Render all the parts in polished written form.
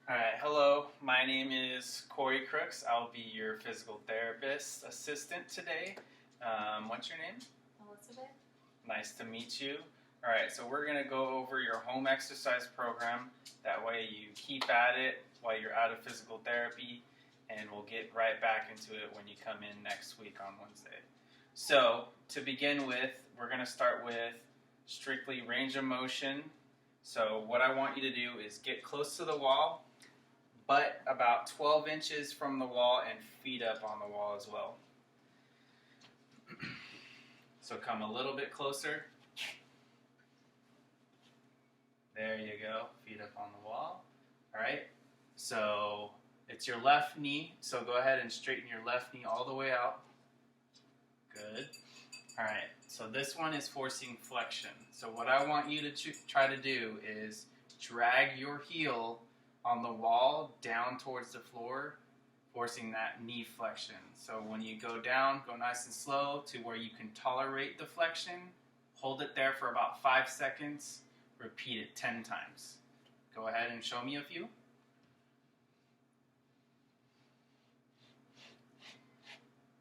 All right, hello. My name is Corey Crooks. I'll be your physical therapist assistant today. What's your name? Elizabeth. Nice to meet you. All right, so we're going to go over your home exercise program. That way you keep at it while you're out of physical therapy, and we'll get right back into it when you come in next week on Wednesday. So, to begin with, we're going to start with strictly range of motion. So what I want you to do is get close to the wall, butt about 12 inches from the wall, and feet up on the wall as well. So come a little bit closer. There you go, feet up on the wall. All right, so it's your left knee, so go ahead and straighten your left knee all the way out. Good. All right, so this one is forcing flexion. So what I want you to try to do is drag your heel on the wall down towards the floor, forcing that knee flexion. So when you go down, go nice and slow to where you can tolerate the flexion. Hold it there for about 5 seconds. Repeat it 10 times. Go ahead and show me a few.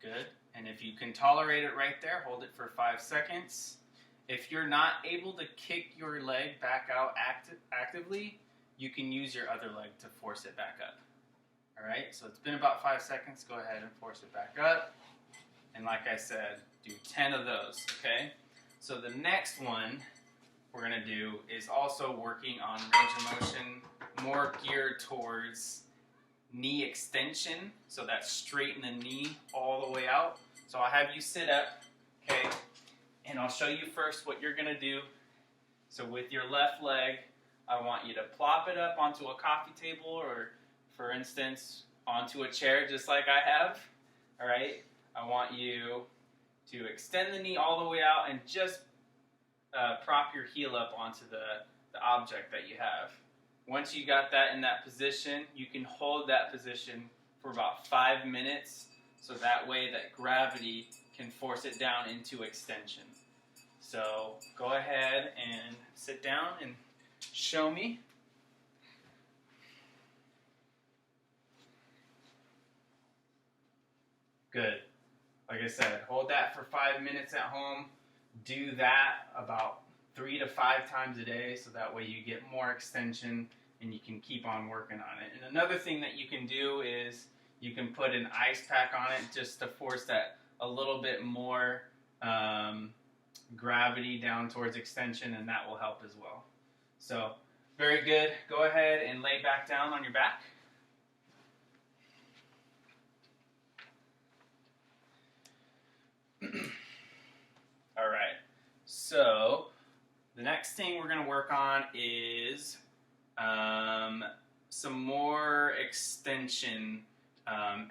Good. And if you can tolerate it right there, hold it for 5 seconds. If you're not able to kick your leg back out actively, you can use your other leg to force it back up. All right, so it's been about 5 seconds. Go ahead and force it back up. And like I said, do 10 of those, okay? So the next one we're gonna do is also working on range of motion, more geared towards knee extension. So that's straighten the knee all the way out. So I'll have you sit up, okay? And I'll show you first what you're gonna do. So with your left leg, I want you to plop it up onto a coffee table or, for instance, onto a chair just like I have, all right? I want you to extend the knee all the way out and just prop your heel up onto the object that you have. Once you got that in that position, you can hold that position for about 5 minutes so that way that gravity can force it down into extension. So go ahead and sit down and show me. Good. Like I said, hold that for 5 minutes at home. Do that about 3 to 5 times a day so that way you get more extension and you can keep on working on it. And another thing that you can do is you can put an ice pack on it just to force that a little bit more gravity down towards extension, and that will help as well. So, very good. Go ahead and lay back down on your back. All right. So, the next thing we're going to work on is some more extension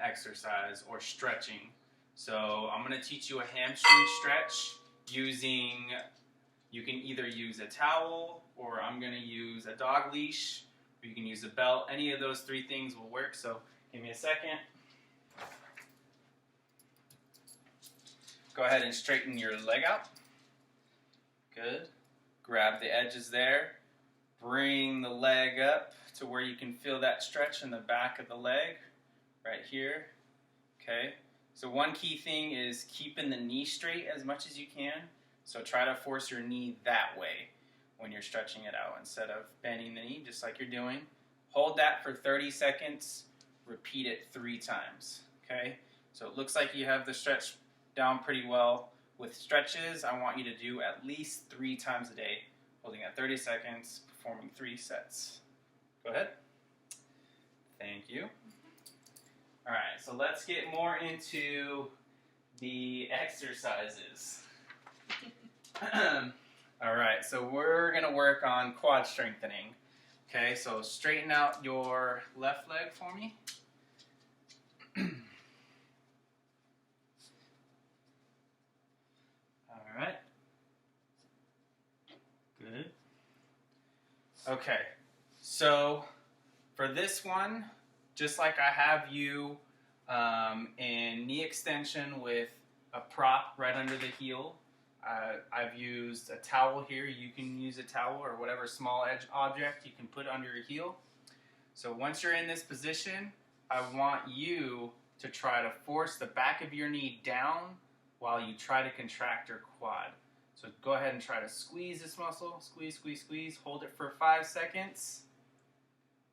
exercise or stretching. So, I'm going to teach you a hamstring stretch using, you can either use a towel or I'm going to use a dog leash, or you can use a belt. Any of those 3 things will work. So, give me a second. Go ahead and straighten your leg out. Good. Grab the edges there. Bring the leg up to where you can feel that stretch in the back of the leg, right here. Okay. So one key thing is keeping the knee straight as much as you can. So try to force your knee that way when you're stretching it out instead of bending the knee, just like you're doing. Hold that for 30 seconds. Repeat it 3 times. Okay. So it looks like you have the stretch down pretty well. With stretches, I want you to do at least 3 times a day, holding at 30 seconds, performing 3 sets. Go ahead. Thank you. All right, so let's get more into the exercises. All right, so we're going to work on quad strengthening. Okay, so straighten out your left leg for me. All right. Good. Okay, so for this one, just like I have you in knee extension with a prop right under the heel, I've used a towel here. You can use a towel or whatever small edge object you can put under your heel. So once you're in this position, I want you to try to force the back of your knee down while you try to contract your quad. So go ahead and try to squeeze this muscle. Squeeze, squeeze, squeeze. Hold it for 5 seconds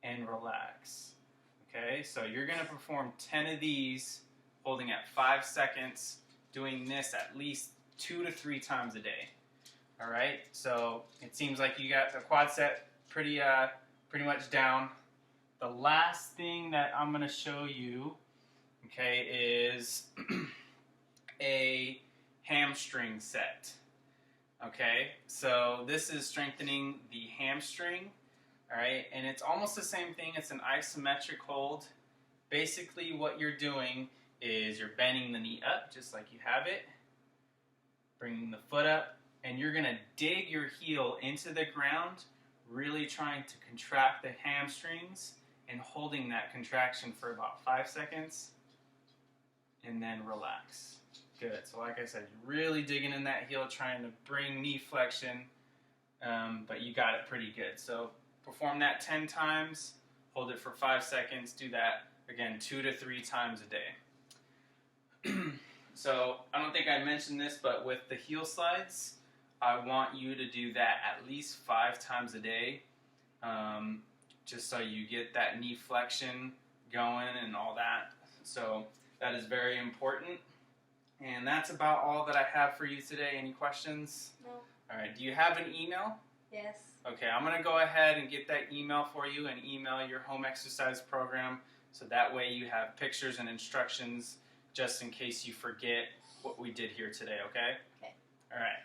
and relax. Okay, so you're going to perform 10 of these holding at 5 seconds, doing this at least 2 to 3 times a day. All right, so it seems like you got the quad set pretty much down. The last thing that I'm going to show you, okay, is a hamstring set. Okay, so this is strengthening the hamstring. All right, and it's almost the same thing. It's an isometric hold. Basically, what you're doing is you're bending the knee up just like you have it, bringing the foot up, and you're going to dig your heel into the ground, really trying to contract the hamstrings and holding that contraction for about 5 seconds, and then relax. Good. So like I said, you're really digging in that heel, trying to bring knee flexion, but you got it pretty good. So perform that 10 times, hold it for 5 seconds, do that, again, 2 to 3 times a day. So I don't think I mentioned this, but with the heel slides, I want you to do that at least 5 times a day, just so you get that knee flexion going and all that. So that is very important. And that's about all that I have for you today. Any questions? No. All right. Do you have an email? Yes. Okay, I'm going to go ahead and get that email for you and email your home exercise program, so that way you have pictures and instructions just in case you forget what we did here today, okay? Okay. All right.